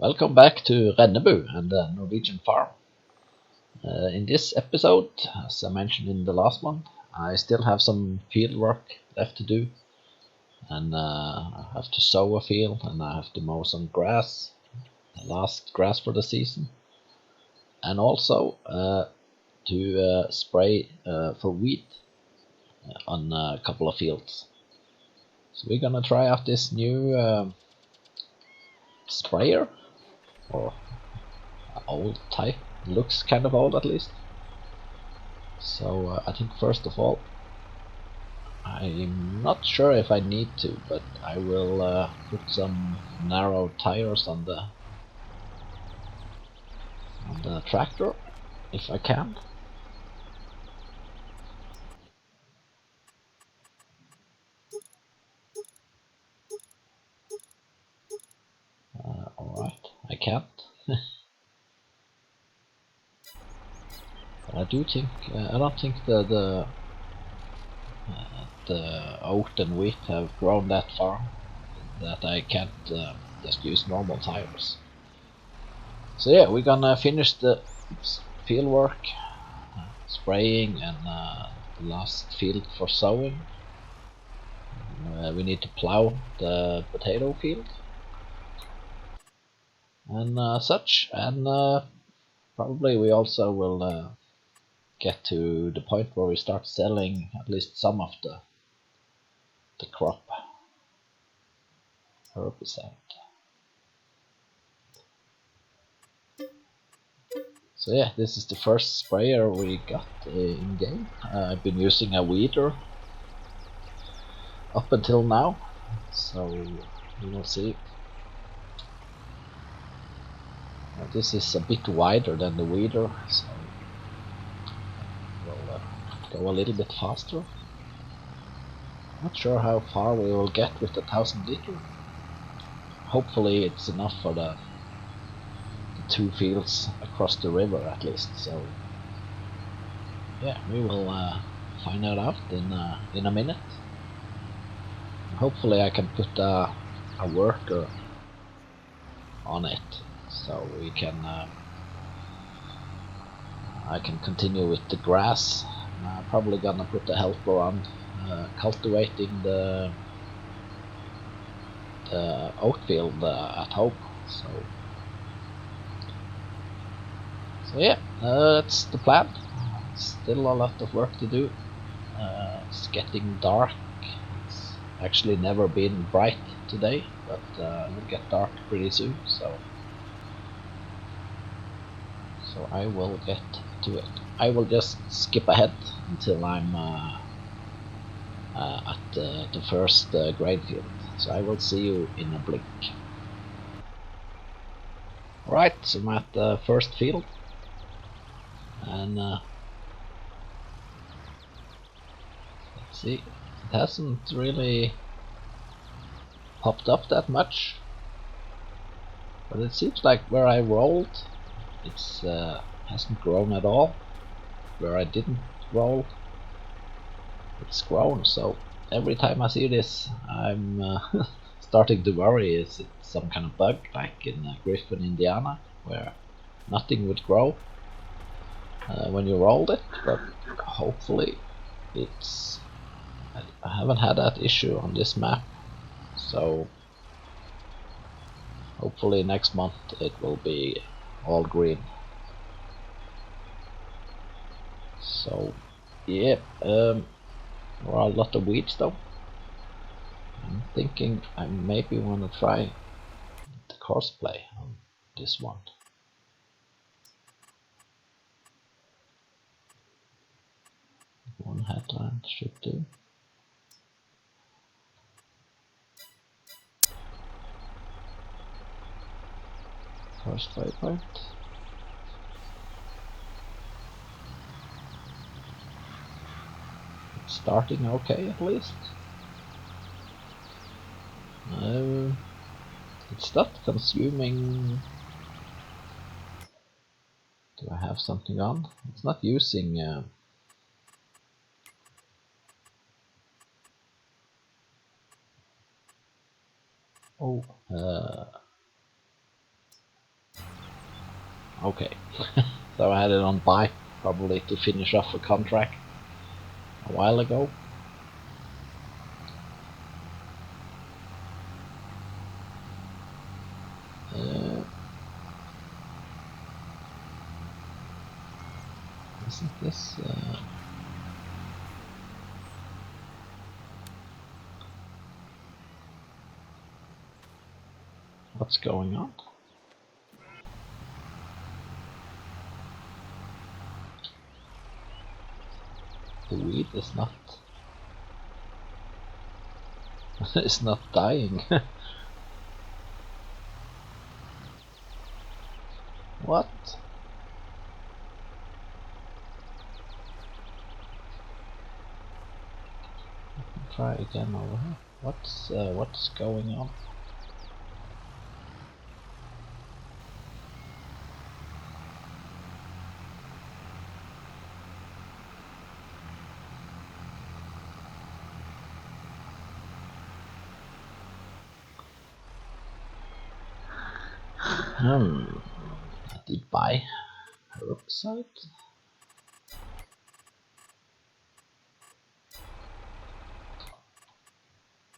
Welcome back to Rennebu and the Norwegian Farm. In this episode, as I mentioned in the last one, I still have some field work left to do, and I have to sow a field and I have to mow some grass, the last grass for the season, and also to spray for wheat on a couple of fields. So we're gonna try out this new sprayer, or old type. Looks kind of old at least. So I think first of all, I'm not sure if I need to, but I will put some narrow tires on the tractor if I can. Alright, I can't. I do think I don't think the oat and wheat have grown that far that I can't just use normal tires. So yeah, we're gonna finish the field work, spraying, and the last field for sowing. We need to plow the potato field and such, and probably we also will get to the point where we start selling at least some of the crop herbicide. So yeah, this is the first sprayer we got in game. I've been using a weeder up until now, so we will see. This is a bit wider than the weeder, so we'll go a little bit faster. Not sure how far we will get with the 1000 liter. Hopefully it's enough for the 2 fields across the river at least. So yeah, we will find that out in a minute. Hopefully I can put a worker on it, so we can I can continue with the grass. I'm probably gonna put a helper on cultivating the oat field at home. So yeah, that's the plan. Still a lot of work to do. It's getting dark. It's actually never been bright today, but it will get dark pretty soon, so I will get to it. I will just skip ahead until I'm at the first grain field, so I will see you in a blink. Right, so I'm at the first field, and let's see, it hasn't really popped up that much, but it seems like where I rolled, it's hasn't grown at all. Where I didn't roll, it's grown. So every time I see this, I'm starting to worry, is it some kind of bug like in Griffin, Indiana, where nothing would grow when you rolled it. But hopefully it's, I haven't had that issue on this map, so hopefully next month it will be all green. So yeah, there are a lot of weeds though. I'm thinking I maybe want to try the cosplay on this one. One headland should do. First waypoint. It's starting okay at least. It's not consuming. Do I have something on? It's not using Okay. So I had it on buy, probably to finish off a contract a while ago. Isn't this... what's going on? The wheat is not... it's not dying. What? Try again over here. What's going on? I did buy herbicide.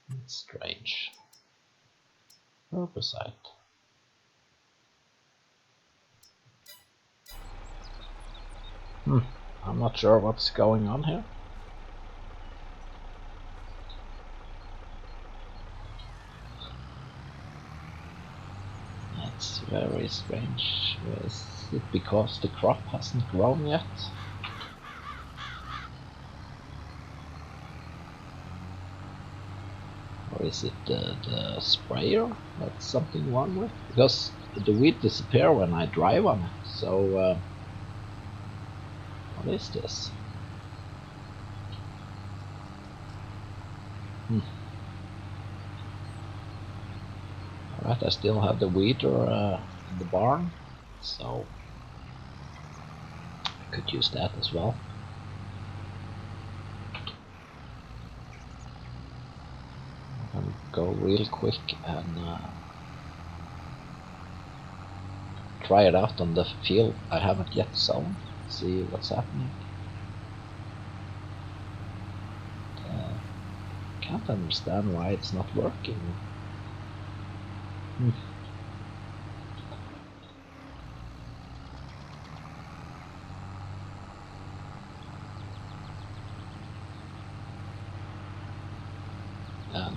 That's strange. Herbicide. I'm not sure what's going on here. That's very strange. Is it because the crop hasn't grown yet? Or is it the sprayer that's something wrong with? Because the wheat disappear when I drive on it, so what is this? Alright, I still have the weeder in the barn, so I could use that as well. I'm gonna go real quick and try it out on the field I haven't yet sown, see what's happening. Can't understand why it's not working.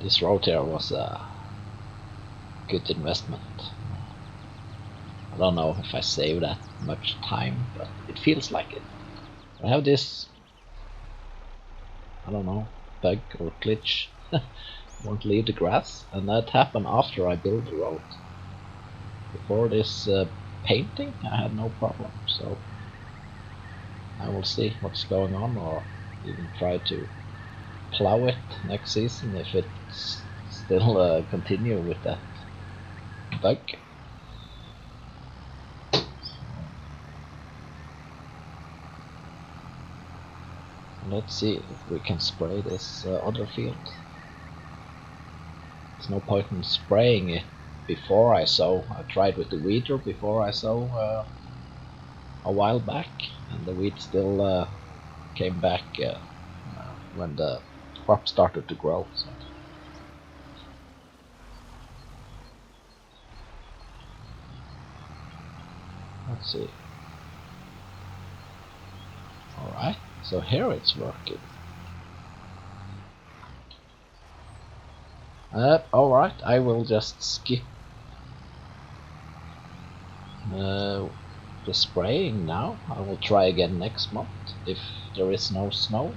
This road here was a good investment. I don't know if I saved that much time, but it feels like it. I have this, I don't know, bug or glitch. Won't leave the grass, and that happened after I built the road. Before this painting I had no problem, so I will see what's going on, or even try to plow it next season if it's still continue with that bug. Let's see if we can spray this other field. There's no point in spraying it before I sow. I tried with the weeder before I sow a while back, and the weed still came back when the crop started to grow. So. Let's see. Alright, so here it's working. Alright, I will just skip the spraying now. I will try again next month if there is no snow.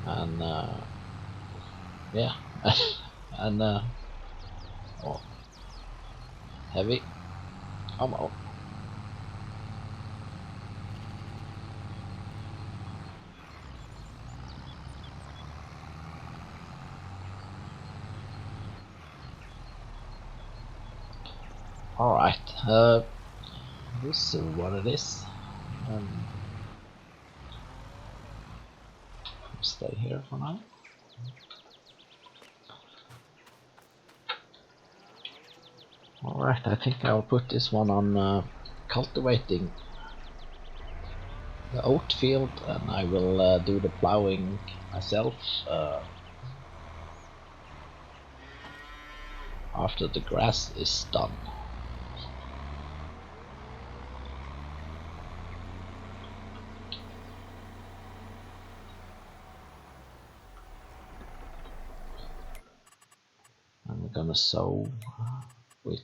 And yeah, and oh, heavy, come on. Alright, this is what it is. Stay here for now. Alright, I think I'll put this one on cultivating the oat field, and I will do the plowing myself after the grass is done. I'm gonna sow with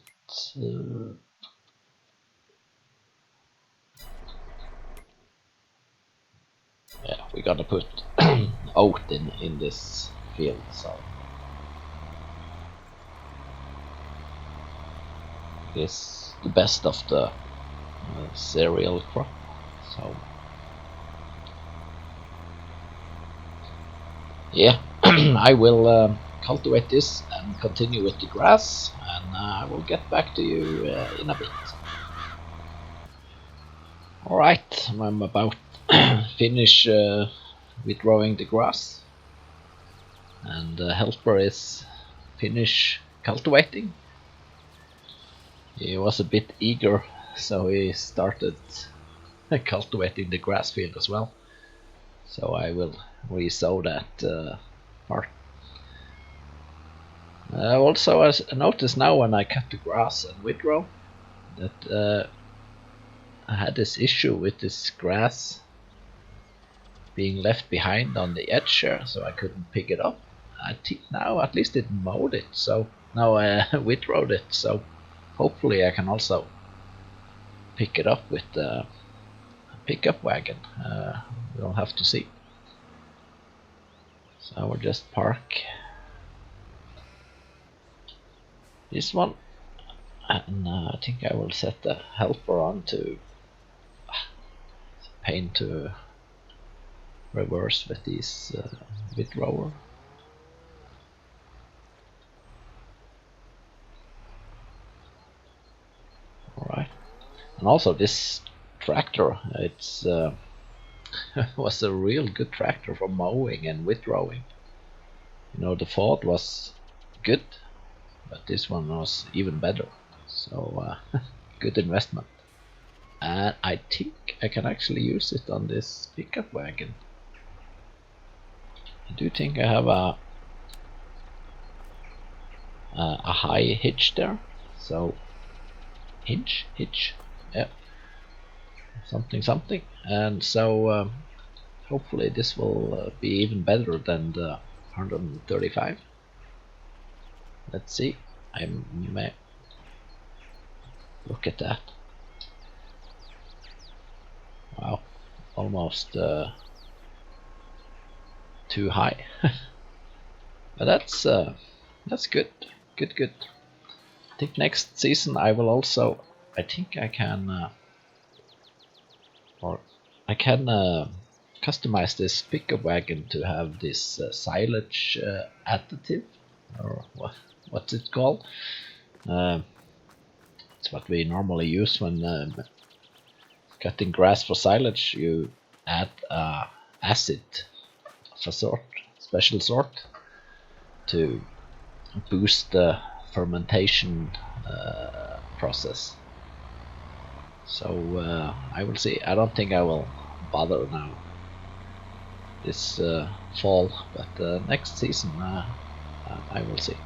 yeah, we're gonna put oat in this field, so it's the best of the cereal crop. So yeah, I will cultivate this and continue with the grass, and I will get back to you in a bit. Alright, I'm about finish withdrawing the grass, and the helper is finish cultivating. He was a bit eager, so he started cultivating the grass field as well. So I will re-sow that part. Also, as I notice now when I cut the grass and withdraw, that I had this issue with this grass being left behind on the edge here, so I couldn't pick it up. I think now at least it mowed it, so now I withdrawed it, so hopefully I can also pick it up with the pickup wagon. We'll have to see. So I will just park this one, and I think I will set the helper on to paint to reverse with these withdrawer. Alright, and also this tractor, it's was a real good tractor for mowing and withdrawing. You know, the Ford was good, but this one was even better. So good investment. And I think I can actually use it on this pickup wagon. I do think I have a high hitch there, so hitch, yeah, something, and so hopefully this will be even better than the 135. Let's see. I may look at that. Wow, almost too high. But that's good. Good. I think next season I will also. I think I can, or I can customize this pickup wagon to have this silage additive, or what's it called? It's what we normally use when cutting grass for silage. You add acid of a sort, special sort, to boost the fermentation process. So I will see. I don't think I will bother now this fall, but next season I will see.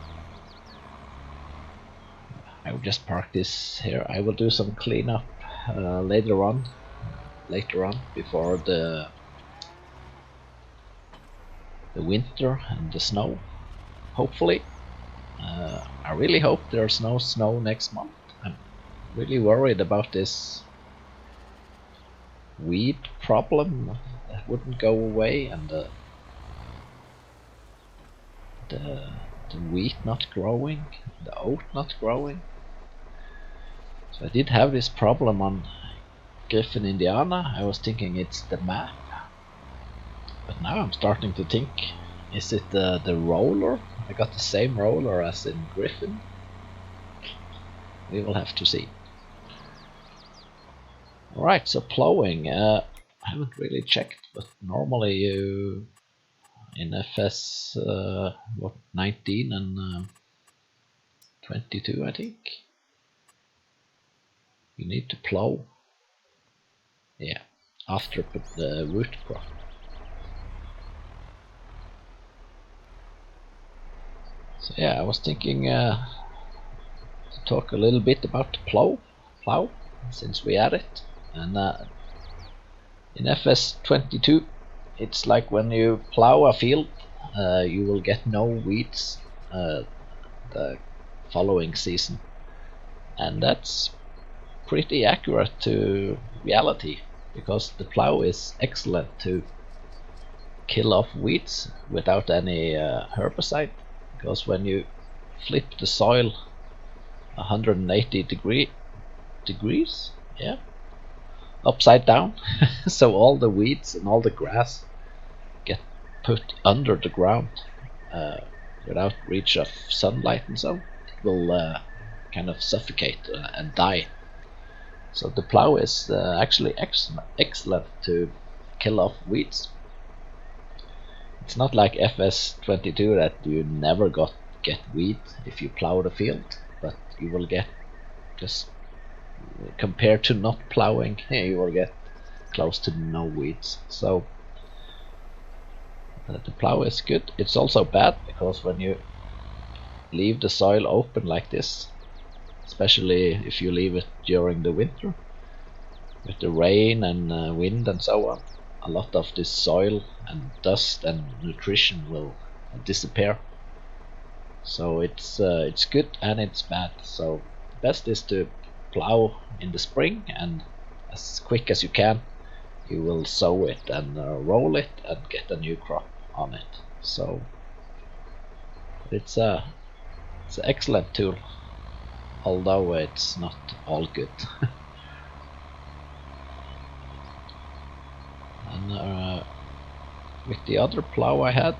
I will just park this here. I will do some cleanup later on before the winter and the snow. Hopefully, I really hope there's no snow next month. I'm really worried about this weed problem that wouldn't go away, and the wheat not growing, the oat not growing. So I did have this problem on Griffin, Indiana. I was thinking it's the map, but now I'm starting to think, is it the roller? I got the same roller as in Griffin. We will have to see. Alright, so plowing, I haven't really checked, but normally you in FS 19 and 22, I think, you need to plow. Yeah, after the root crop. So yeah, I was thinking to talk a little bit about the plow, since we had it. And in FS22, it's like when you plow a field, you will get no weeds the following season, and that's pretty accurate to reality, because the plow is excellent to kill off weeds without any herbicide, because when you flip the soil 180 degrees, yeah, upside down, so all the weeds and all the grass get put under the ground without reach of sunlight, and so it will kind of suffocate and die. So the plow is actually excellent to kill off weeds. It's not like FS22 that you never get weed if you plow the field, but you will get, just compared to not plowing, you will get close to no weeds. So the plow is good. It's also bad because when you leave the soil open like this, especially if you leave it during the winter, with the rain and wind and so on, a lot of this soil and dust and nutrition will disappear. So it's good and it's bad. So the best is to plow in the spring, and as quick as you can you will sow it and roll it and get a new crop on it. So it's an excellent tool, although it's not all good. And with the other plow I had,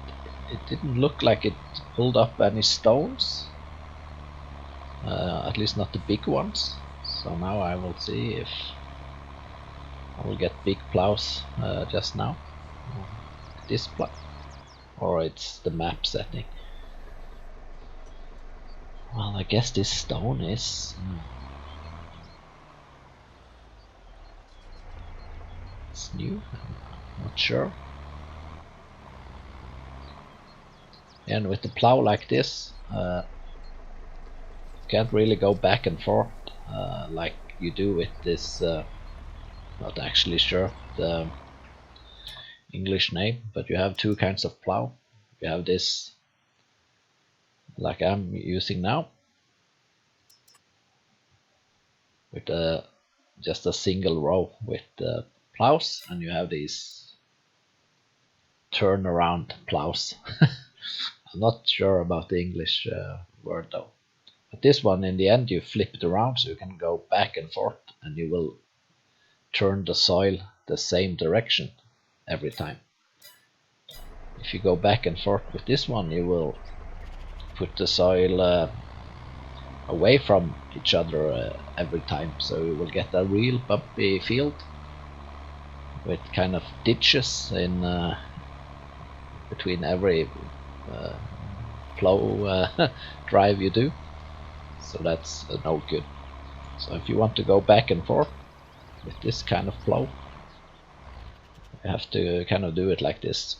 it didn't look like it pulled up any stones, at least not the big ones. So now I will see if I will get big plows just now. This plow, or it's the map setting. Well, I guess this stone is it's new, I'm not sure. And with the plow like this, you can't really go back and forth like you do with this, not actually sure the English name, but you have two kinds of plow. You have this, like I'm using now, with just a single row with plows, and you have these turnaround plows. I'm not sure about the English word though. But this one, in the end, you flip it around so you can go back and forth, and you will turn the soil the same direction every time. If you go back and forth with this one, you will put the soil away from each other every time, so you will get a real bumpy field with kind of ditches in between every plow drive you do. So that's no good. So if you want to go back and forth with this kind of plow, you have to kind of do it like this.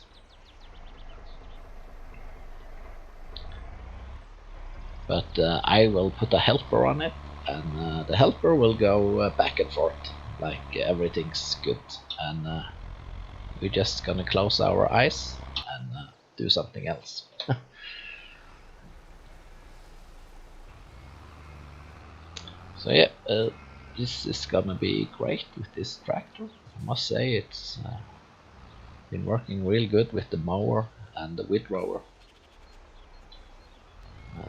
But I will put a helper on it, and the helper will go back and forth like everything's good, and we're just gonna close our eyes and do something else. So yeah, this is gonna be great with this tractor. I must say it's been working real good with the mower and the windrower.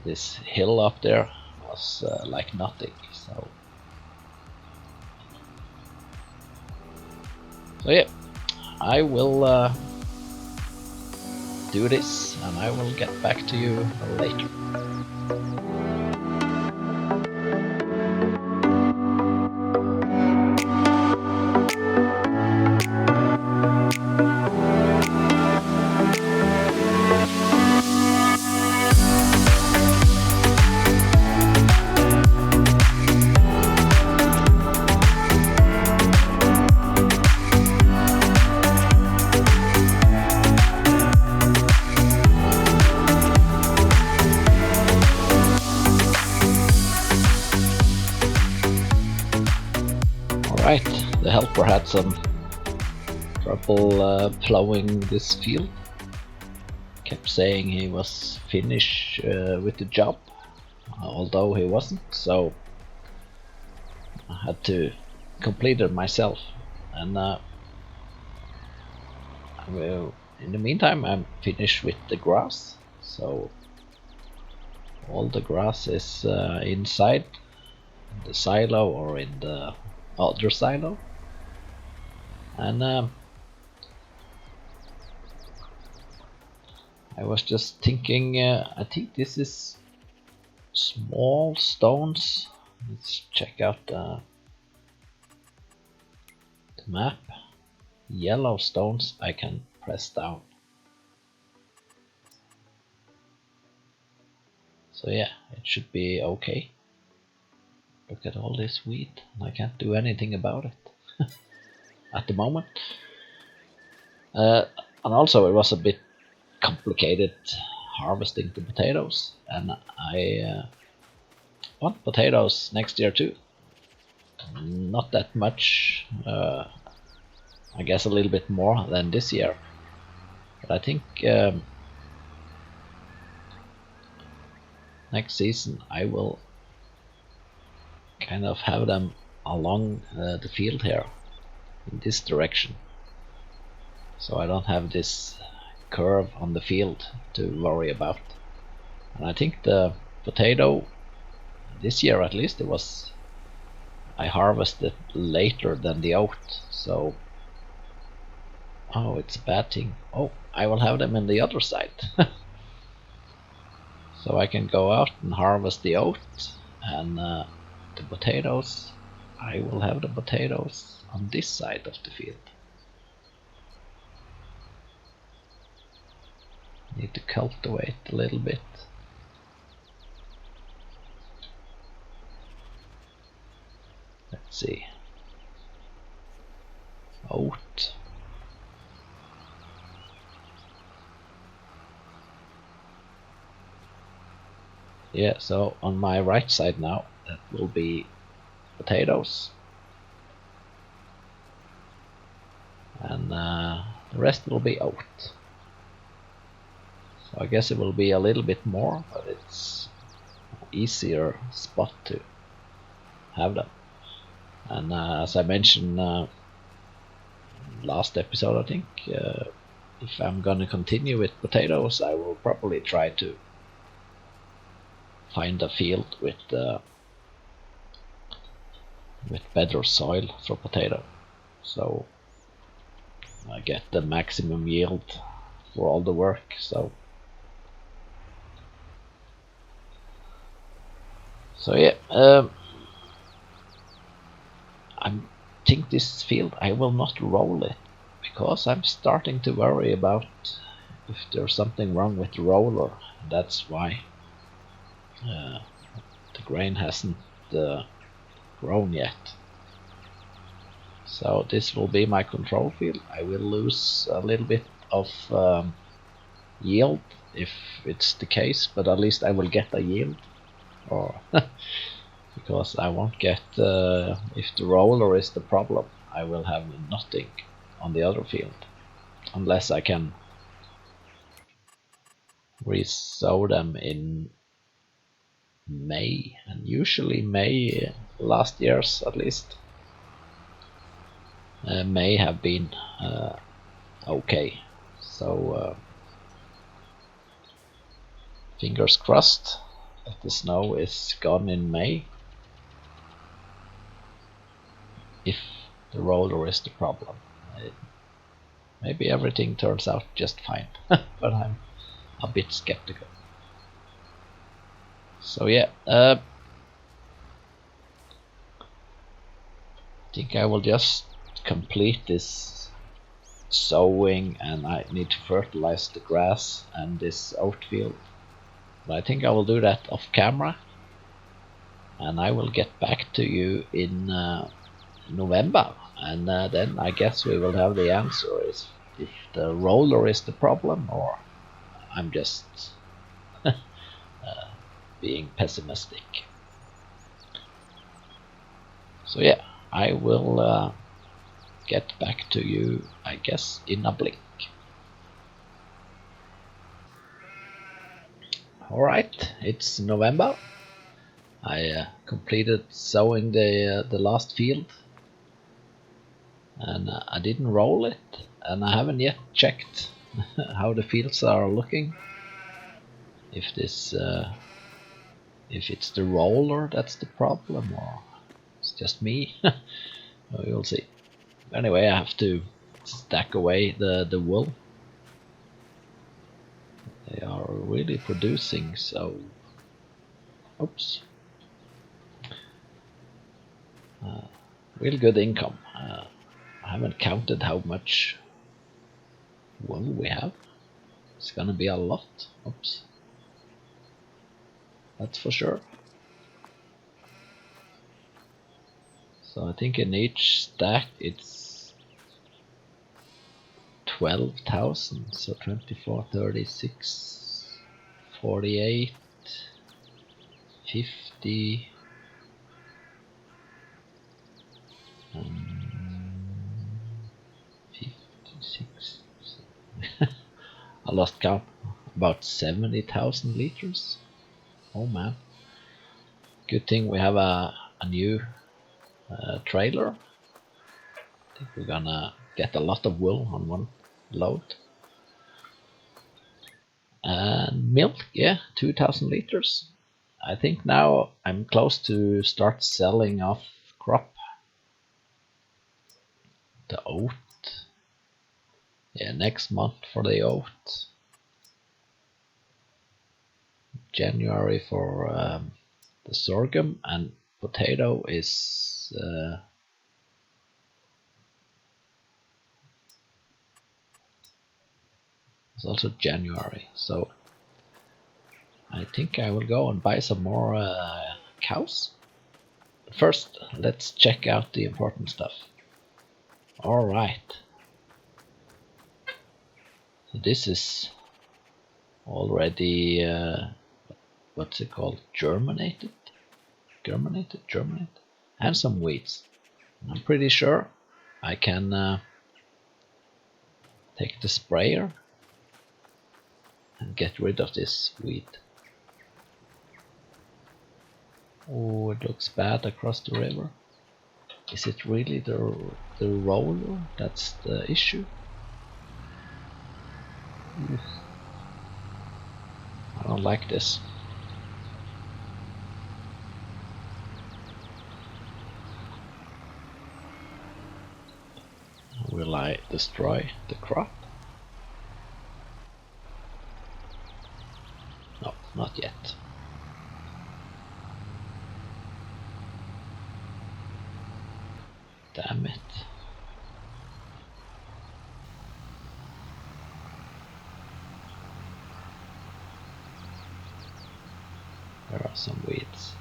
This hill up there was like nothing. So yeah, I will do this, and I will get back to you later. Right, the helper had some trouble plowing this field. Kept saying he was finished with the job, although he wasn't, so I had to complete it myself. And in the meantime, I'm finished with the grass, so all the grass is inside the silo or in the other silo. And I was just thinking, I think this is small stones. Let's check out the map. Yellow stones I can press down. So yeah, it should be okay. Look at all this wheat, and I can't do anything about it at the moment. And also it was a bit complicated harvesting the potatoes, and I want potatoes next year too. Not that much, I guess a little bit more than this year, but I think next season I will kind of have them along the field here in this direction, so I don't have this curve on the field to worry about. And I think the potato this year, at least, I harvested later than the oat, so oh, it's a bad thing. Oh, I will have them in the other side. So I can go out and harvest the oat, and the potatoes, I will have the potatoes on this side of the field. Need to cultivate a little bit. Let's see. Oat. Yeah, so on my right side now, that will be potatoes. And the rest will be oat. So I guess it will be a little bit more, but it's easier spot to have them. And as I mentioned last episode, I think, if I'm gonna continue with potatoes, I will probably try to find a field with better soil for potato, so I get the maximum yield for all the work. So yeah, I think this field I will not roll it, because I'm starting to worry about if there's something wrong with the roller. That's why the grain hasn't grown yet. So this will be my control field. I will lose a little bit of yield if it's the case, but at least I will get a yield, or because I won't get, if the roller is the problem, I will have nothing on the other field, unless I can resow them in May. And usually May, last year's at least, May have been okay. So fingers crossed that the snow is gone in May, if the roller is the problem. Maybe everything turns out just fine, but I'm a bit skeptical. So yeah, I think I will just complete this sowing, and I need to fertilize the grass and this oat field. But I think I will do that off camera, and I will get back to you in November, and then I guess we will have the answer if the roller is the problem, or I'm just being pessimistic. So yeah, I will get back to you, I guess, in a blink. Alright, it's November. I completed sowing the last field, and I didn't roll it, and I haven't yet checked how the fields are looking. If it's the roller that's the problem, or it's just me. We'll see. Anyway, I have to stack away the wool. They are really producing, so oops. Real good income. I haven't counted how much wool we have. It's gonna be a lot. Oops. That's for sure. So I think in each stack it's 12,000. So 24, 36, 48, 50. 56. I lost count. About 70,000 liters. Oh man. Good thing we have a new trailer. I think we're gonna get a lot of wool on one load. And milk, yeah, 2,000 liters. I think now I'm close to start selling off crop. The oat. Yeah, next month for the oat. January for the sorghum, and potato is it's also January. So I think I will go and buy some more cows. First, let's check out the important stuff. Alright. So this is already, what's it called? Germinated? Germinated. And some weeds. I'm pretty sure I can take the sprayer and get rid of this weed. Oh, it looks bad across the river. Is it really the roller that's the issue? Oof. I don't like this. Will I destroy the crop? No, not yet. Damn it. There are some weeds.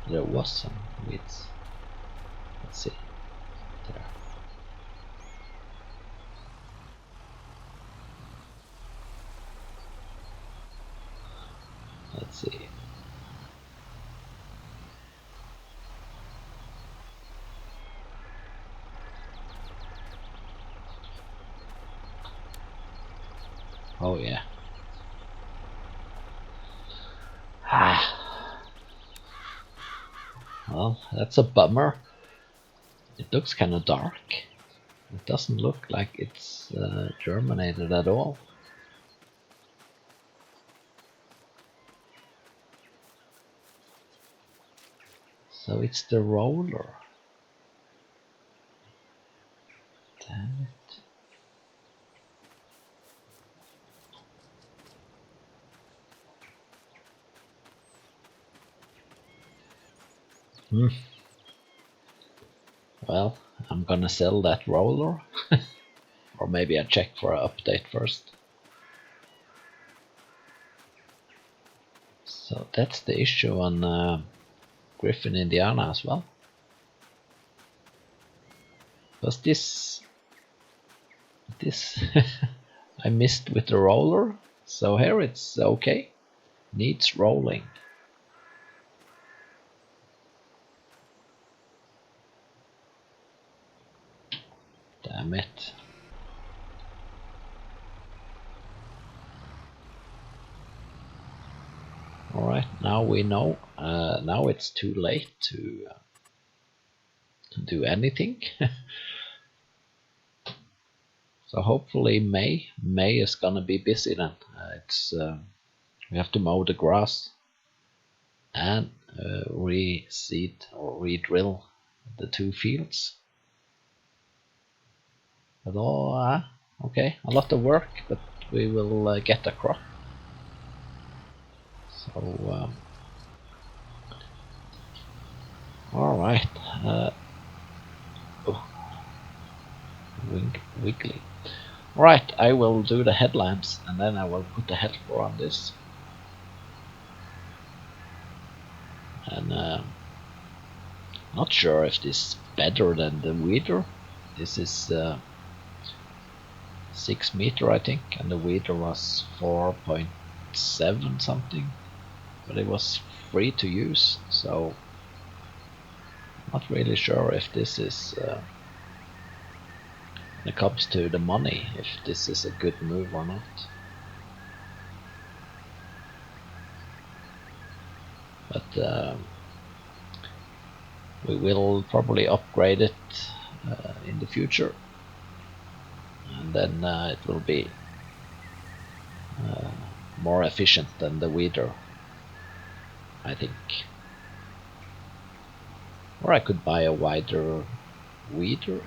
There was some weeds. Let's see. There. Let's see. Oh yeah. Well, that's a bummer. It looks kind of dark. It doesn't look like it's germinated at all. So it's the roller. Damn it. Well, I'm gonna sell that roller. Or maybe I check for an update first. So that's the issue on Griffin, Indiana as well. Because this I missed with the roller, so here it's okay. Needs rolling. Damn it. Alright, now we know. Now it's too late to do anything. So hopefully May is gonna be busy then. We have to mow the grass and reseed or re-drill the 2 fields. But okay, a lot of work, but we will get a crop. So all right. Wiggly. Right, I will do the headlamps and then I will put the helper on this. And not sure if this is better than the weeder. This is 6 meter I think, and the weeder was 4.7 something, but it was free to use, so not really sure if this is when it comes to the money, if this is a good move or not. But we will probably upgrade it in the future, and then it will be more efficient than the weeder, I think. Or I could buy a wider weeder.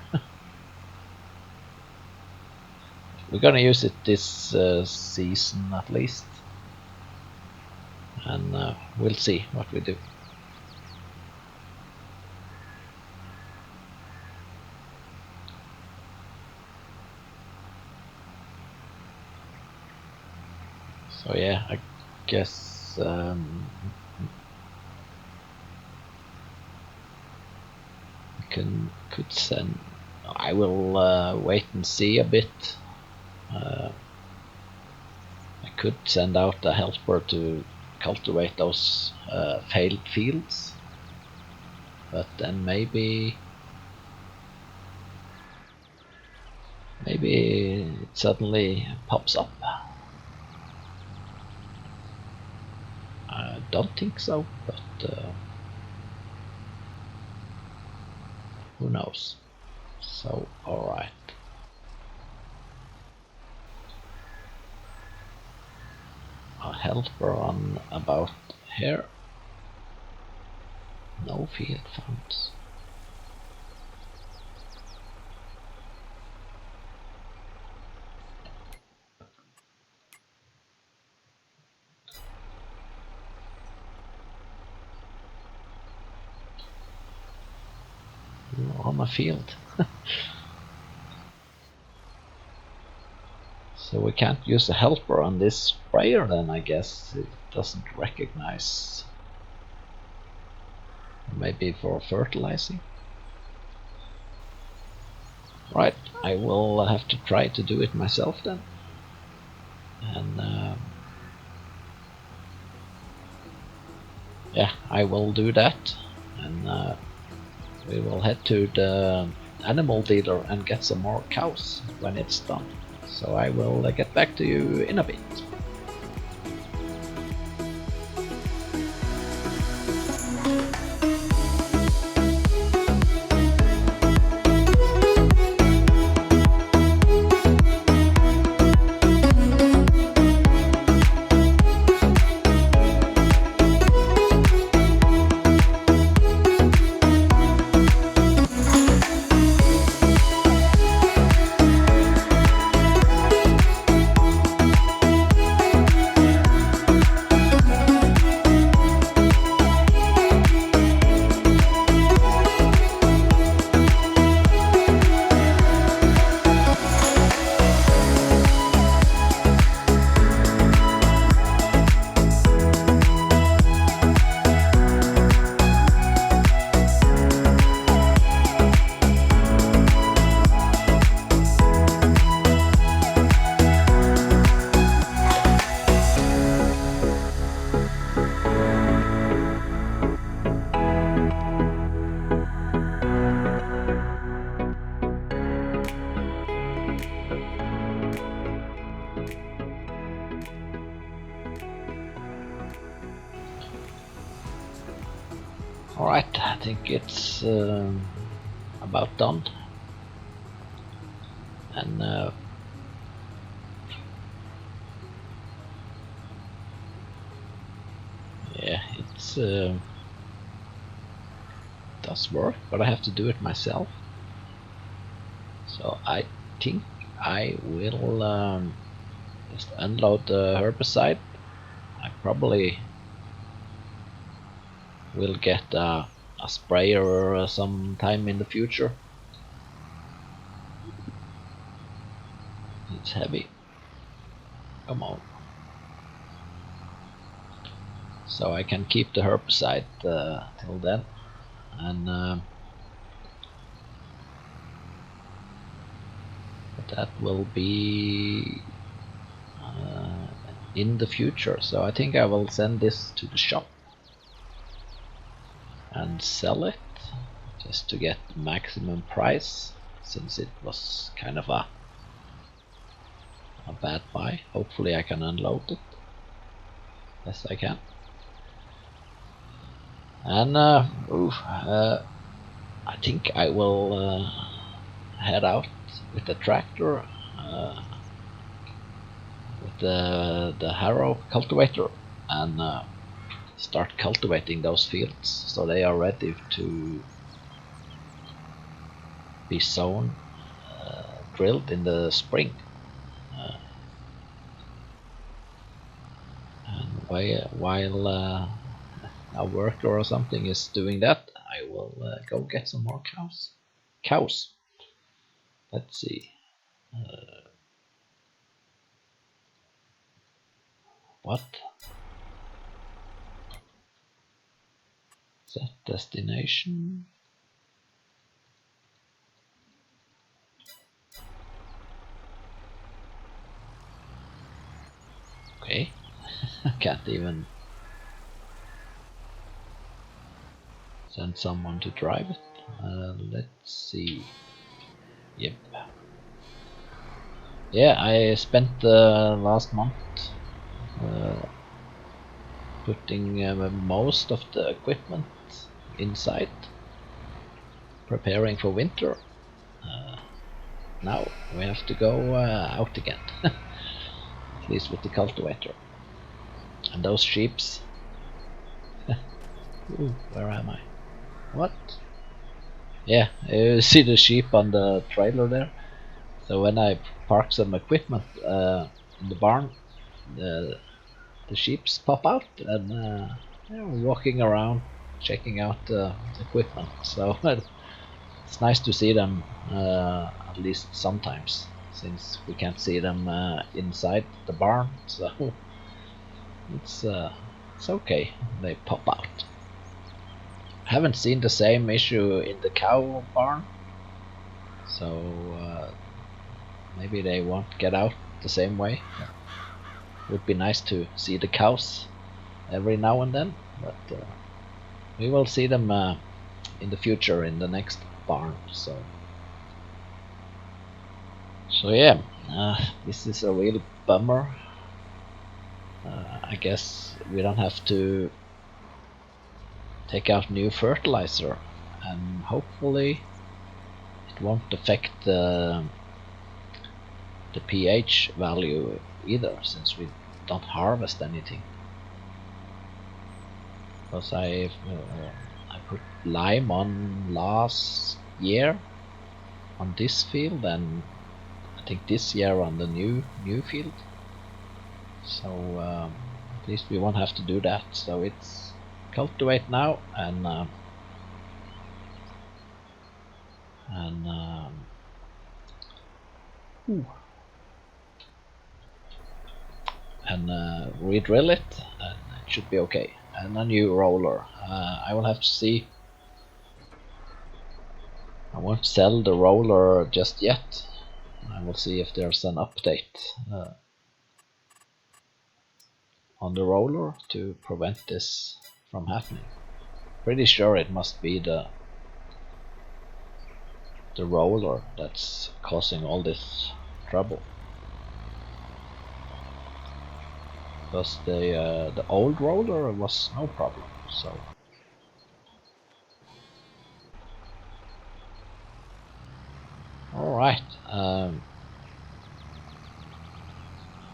We're gonna use it this season at least, and we'll see what we do. So yeah, I guess could send. I will wait and see a bit. I could send out a helper to cultivate those failed fields, but then maybe it suddenly pops up. I don't think so, but who knows. So alright. A helper on about here. No field found. On a field. So we can't use a helper on this sprayer then, I guess. It doesn't recognize. Maybe for fertilizing. Right, I will have to try to do it myself then. And yeah, I will do that. And we will head to the animal dealer and get some more cows when it's done. So I will get back to you in a bit. Alright, I think it's about done. And yeah, it's does work, but I have to do it myself. So I think I will just unload the herbicide. I probably will get a sprayer sometime in the future. It's heavy. Come on. So I can keep the herbicide till then, and that will be in the future. So I think I will send this to the shop and sell it just to get maximum price, since it was kind of a bad buy. Hopefully I can unload it. Yes, I can. And I think I will head out with the tractor, with the harrow cultivator, and start cultivating those fields so they are ready to be sown, drilled in the spring. And while a worker or something is doing that, I will go get some more cows. Let's see. What? Set destination. Okay. I can't even send someone to drive it. Let's see. Yep. Yeah, I spent the last month putting most of the equipment inside, preparing for winter. Now we have to go out again, at least with the cultivator. And those sheeps. Ooh, where am I? What? Yeah, you see the sheep on the trailer there? So when I park some equipment in the barn, the sheeps pop out and they're walking around checking out the equipment. So it's nice to see them at least sometimes, since we can't see them inside the barn. So it's okay. They pop out. Haven't seen the same issue in the cow barn, so maybe they won't get out the same way. Would be nice to see the cows every now and then, but we will see them in the future in the next barn. So yeah, this is a real bummer. I guess we don't have to take out new fertilizer, and hopefully it won't affect the pH value either, since we don't harvest anything. Because I put lime on last year on this field, and I think this year on the new field. So at least we won't have to do that. So it's cultivate now, and re-drill it, and it should be okay. And a new roller. I will have to see. I won't sell the roller just yet. I will see if there's an update on the roller to prevent this from happening. Pretty sure it must be the roller that's causing all this trouble. Because the old roller was no problem. So Alright,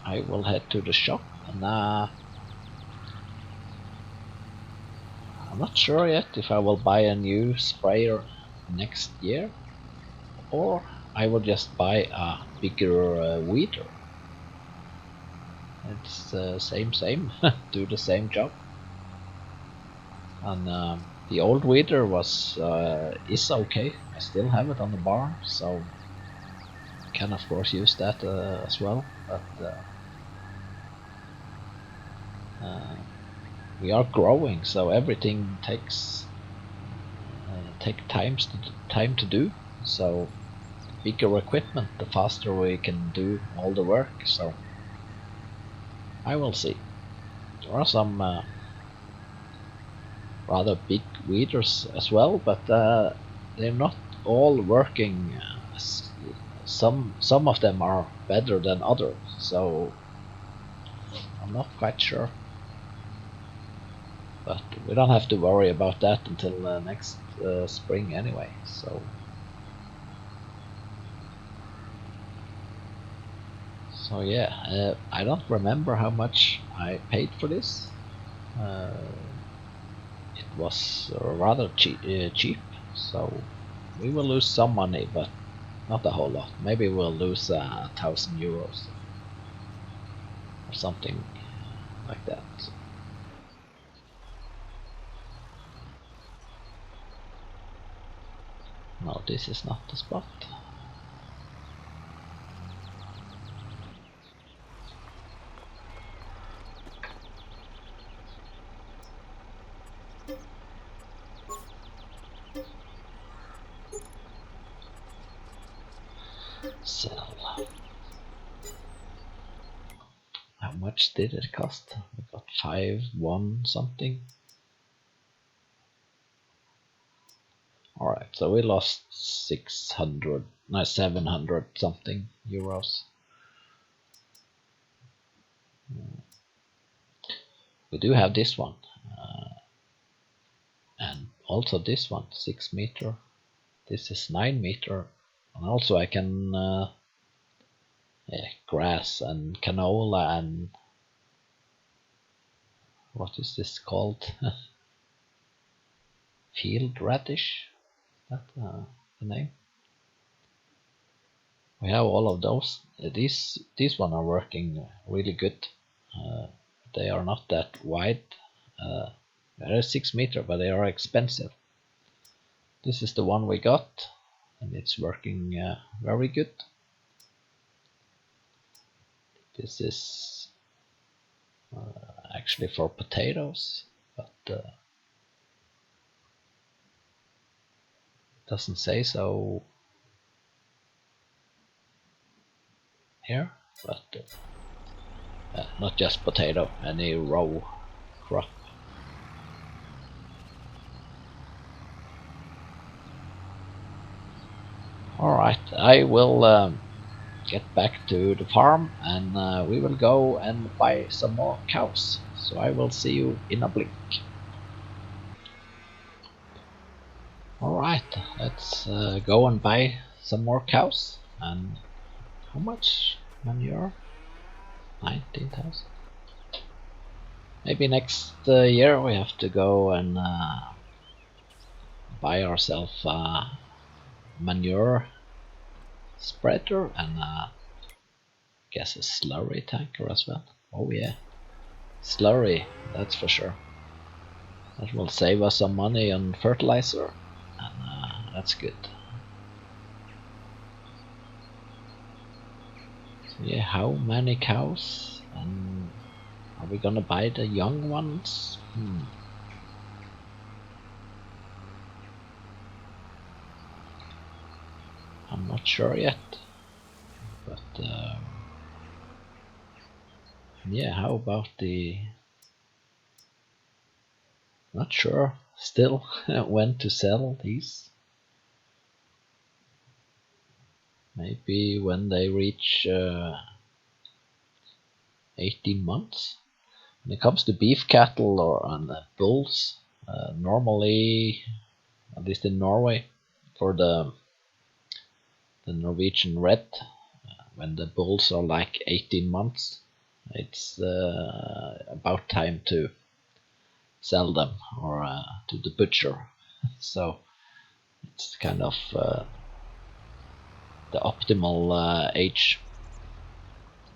I will head to the shop, and I'm not sure yet if I will buy a new sprayer next year, or I will just buy a bigger weeder. It's same, do the same job. And the old weeder is okay. I still have it on the barn, so can of course use that as well. But we are growing, so everything takes time to do. So bigger equipment, the faster we can do all the work. So I will see. There are some rather big weeders as well, but they're not all working. Some of them are better than others, so I'm not quite sure. But we don't have to worry about that until next spring anyway. So yeah, I don't remember how much I paid for this. It was rather cheap, so we will lose some money, but not a whole lot. Maybe we'll lose €1,000 or something like that. No, this is not the spot. Sell. How much did it cost? We got 5-1 something. Alright, so we lost 700 something euros. We do have this one, and also this one, 6 meter. This is 9 meter, and also I can grass and canola and what is this called? Field radish. Is that the name? We have all of those. These one are working really good. They are not that wide. They're 6 meter, but they are expensive. This is the one we got, and it's working very good. This is actually for potatoes, but doesn't say so here, but not just potato, any row crop. Alright, I will get back to the farm, and we will go and buy some more cows. So I will see you in a blink. Alright, let's go and buy some more cows. And how much manure? 19,000. Maybe next year we have to go and buy ourselves a manure spreader and guess a slurry tanker as well. Oh yeah, slurry, that's for sure. That will save us some money on fertilizer, and that's good. So yeah, how many cows? And are we gonna buy the young ones? I'm not sure yet, but yeah, how about not sure still when to sell these. Maybe when they reach 18 months. When it comes to beef cattle or on bulls, normally, at least in Norway, for the the Norwegian red, when the bulls are like 18 months, it's about time to sell them, or to the butcher. So it's kind of the optimal age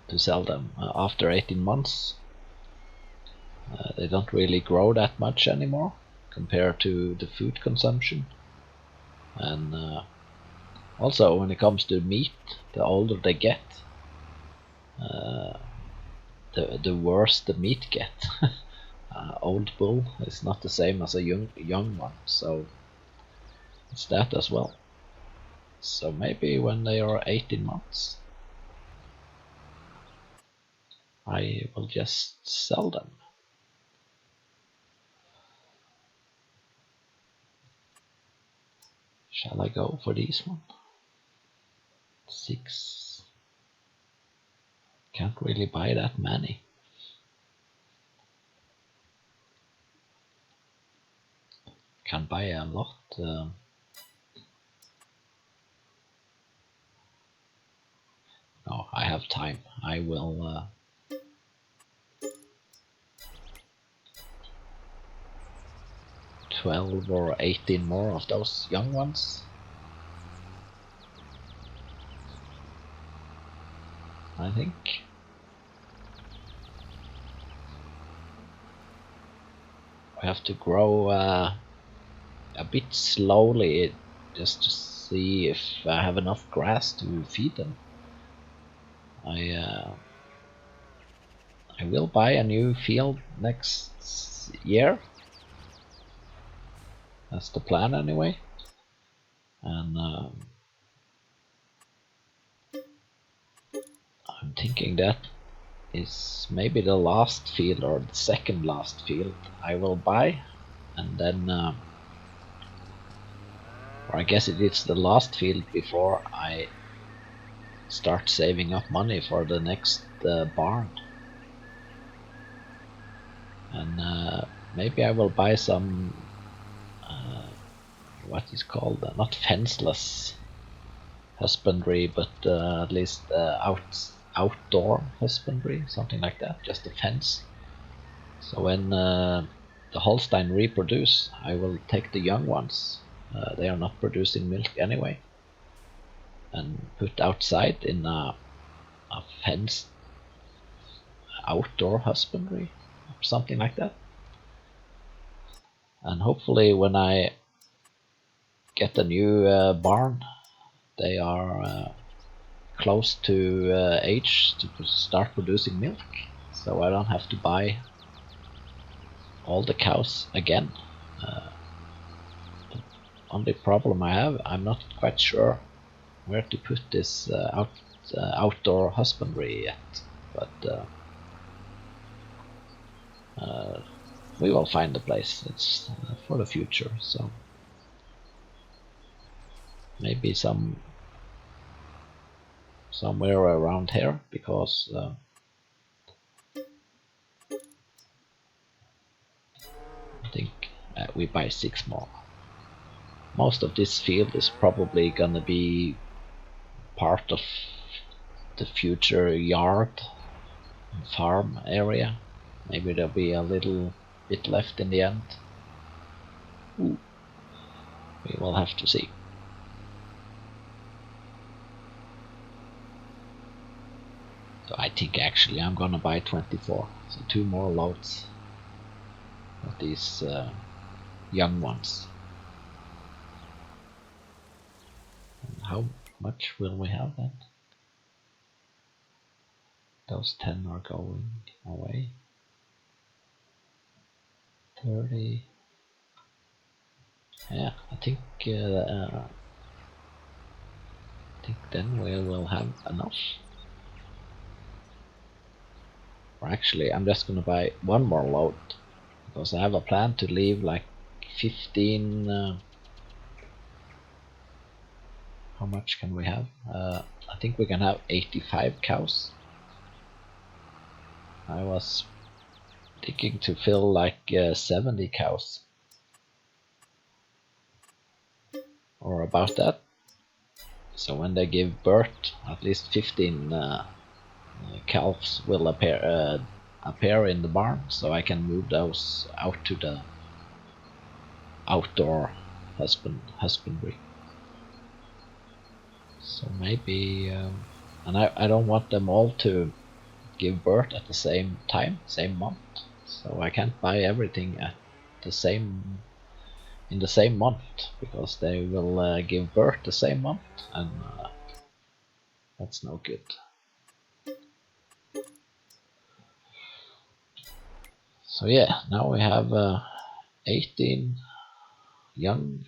to sell them. After 18 months, they don't really grow that much anymore compared to the food consumption. And also, when it comes to meat, the older they get, the worse the meat get. Old bull is not the same as a young one, so it's that as well. So maybe when they are 18 months, I will just sell them. Shall I go for this one? 6. Can't really buy that many. Can buy a lot. No, I have time. I will 12 or 18 more of those young ones. I think. I have to grow a bit slowly just to see if I have enough grass to feed them. I will buy a new field next year. That's the plan anyway. And I'm thinking that is maybe the last field, or the second last field I will buy. And then, or I guess it is the last field before I start saving up money for the next barn. And maybe I will buy some what is called not fenceless husbandry, but at least outdoor husbandry, something like that, just a fence. So when the Holstein reproduce, I will take the young ones, they are not producing milk anyway, and put outside in a fenced outdoor husbandry, or something like that. And hopefully when I get a new barn, they are close to age to start producing milk, so I don't have to buy all the cows again. The only problem I have, I'm not quite sure where to put this outdoor husbandry yet, but we will find a place. It's for the future, so maybe somewhere around here, because I think we buy 6 more. Most of this field is probably gonna be part of the future yard and farm area. Maybe there'll be a little bit left in the end. Ooh. We will have to see. So I think actually I'm gonna buy 24, so 2 more loads of these young ones. And how much will we have then? Those 10 are going away. 30. Yeah, I think then we will have enough. Or actually, I'm just gonna buy 1 more load, because I have a plan to leave like 15. How much can we have? I think we can have 85 cows. I was thinking to fill like 70 cows, or about that. So when they give birth, at least 15 calves will appear in the barn, so I can move those out to the outdoor husbandry. So maybe, and I don't want them all to give birth at the same time, same month. So I can't buy everything at the same in the same month, because they will give birth the same month, and that's no good. So yeah, now we have 18 young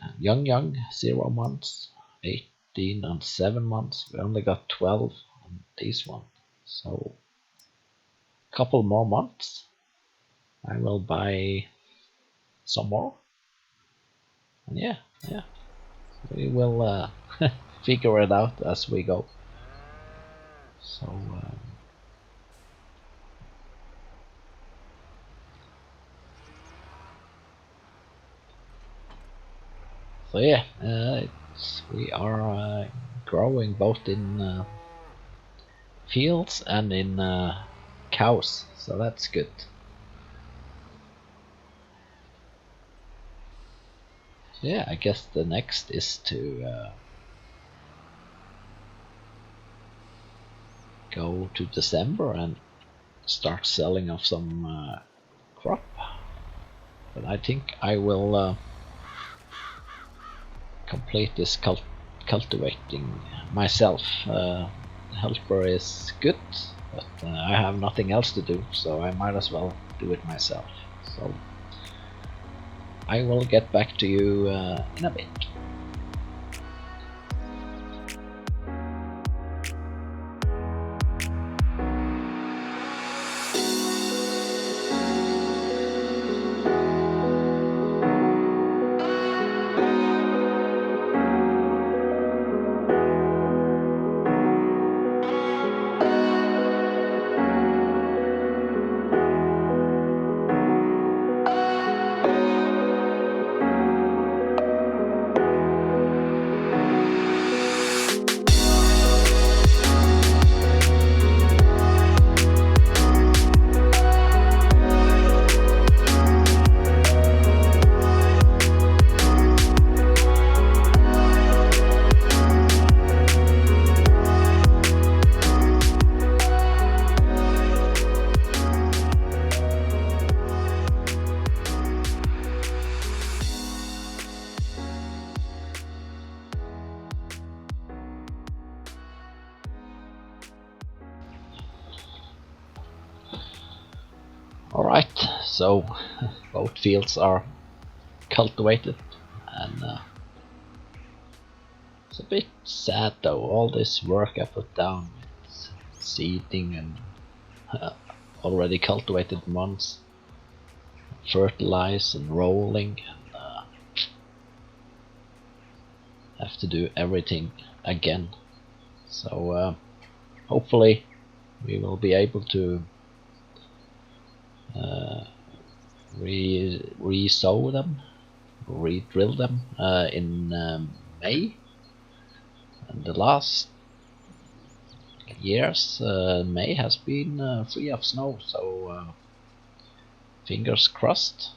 0 months, 18 and 7 months. We only got 12 on this one, so a couple more months I will buy some more, and yeah, we will figure it out as we go. So yeah, we are growing both in fields and in cows, so that's good. Yeah, I guess the next is to go to December and start selling off some crop. But I think I will complete this cultivating myself. Helper is good, but I have nothing else to do, so I might as well do it myself. So I will get back to you in a bit. Alright, so both fields are cultivated, and it's a bit sad though, all this work I put down with seeding and already cultivated months, fertilize and rolling, and have to do everything again. So hopefully we will be able to re-sow them, re-drill them in May. And the last years May has been free of snow, so fingers crossed.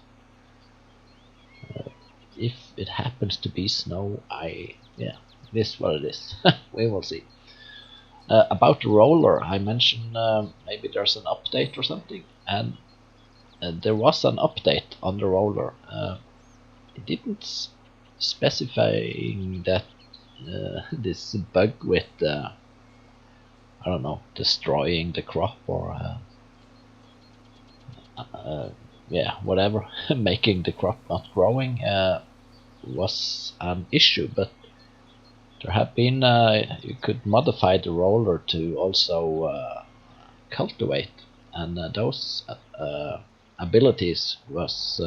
If it happens to be snow, yeah, it is what it is. We will see. About the roller, I mentioned maybe there's an update or something, and there was an update on the roller. It didn't specify that this bug with I don't know, destroying the crop or yeah, whatever, making the crop not growing was an issue, but there have been you could modify the roller to also cultivate, and those abilities was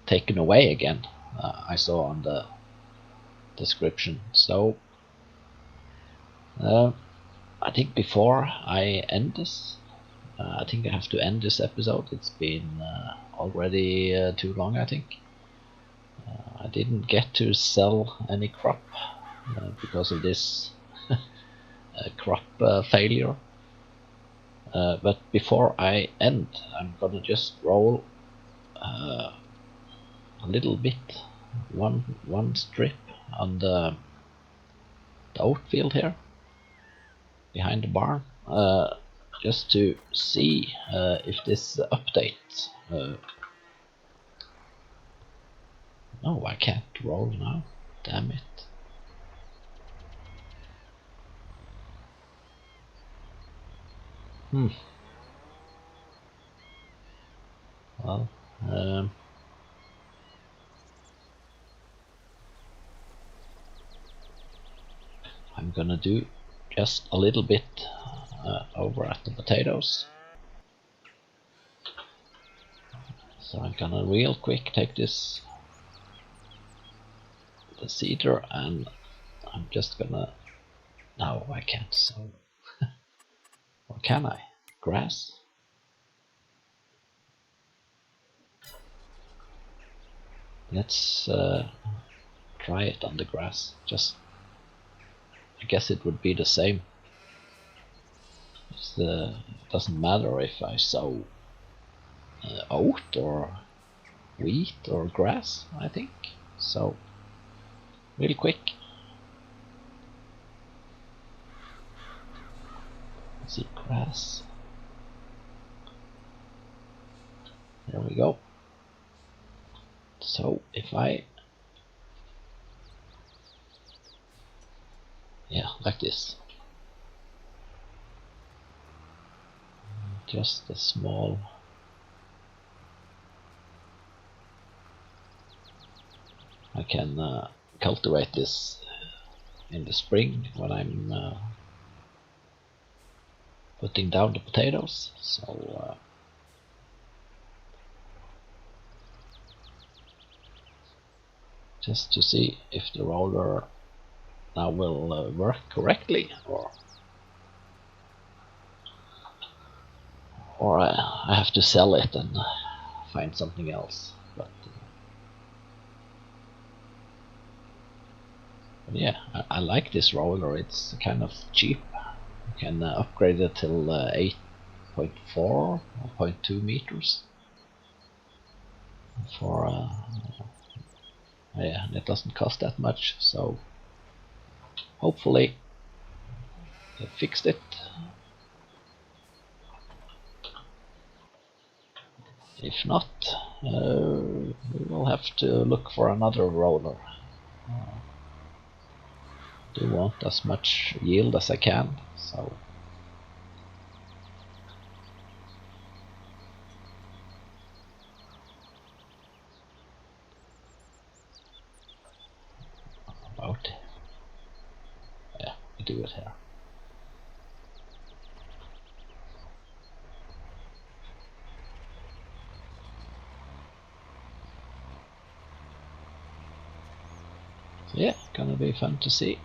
taken away again. I saw on the description. So I think before I end this, I think I have to end this episode. It's been already too long, I think. I didn't get to sell any crop because of this crop failure. But before I end, I'm gonna just roll a little bit, one strip on the oat field here behind the barn, just to see if this updates. No, I can't roll now. Damn it. Well, I'm gonna do just a little bit over at the potatoes. So I'm gonna real quick take the seeder, and I'm just gonna... No, I can't sow. Or can I? Grass? Let's try it on the grass. I guess it would be the same. It doesn't matter if I sow oat or wheat or grass, I think. So, real quick. Let's see, grass. There we go. So, if I... Yeah, like this. Just a small... I can cultivate this in the spring when I'm putting down the potatoes. So just to see if the roller now will work correctly, or I have to sell it and find something else. But yeah, I like this roller. It's kind of cheap. You can upgrade it till 8.4 or 0.2 meters for yeah, and it doesn't cost that much, so hopefully they fixed it. If not, we will have to look for another roller. Do want as much yield as I can, so about, yeah, we do it here. So yeah, gonna be fun to see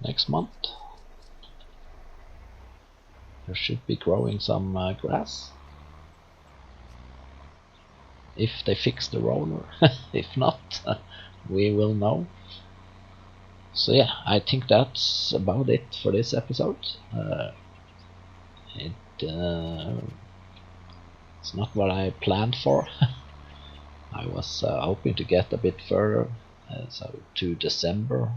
next month. There should be growing some grass if they fix the roller. If not, we will know. So yeah, I think that's about it for this episode. It's not what I planned for. I was hoping to get a bit further, so to December,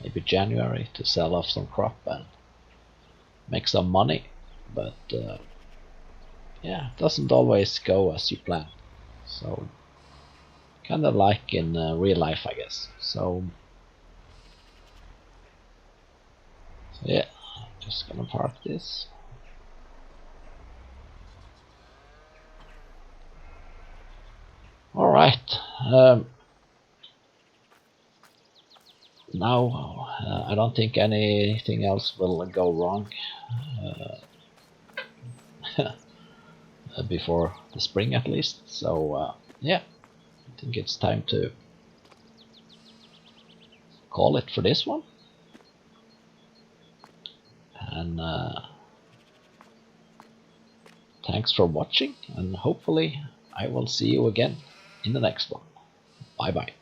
maybe January, to sell off some crop and make some money, but yeah, it doesn't always go as you plan. So kind of like in real life, I guess. So yeah, just gonna park this. All right. Now I don't think anything else will go wrong before the spring, at least. So yeah, I think it's time to call it for this one. And thanks for watching, and hopefully I will see you again in the next one. Bye bye.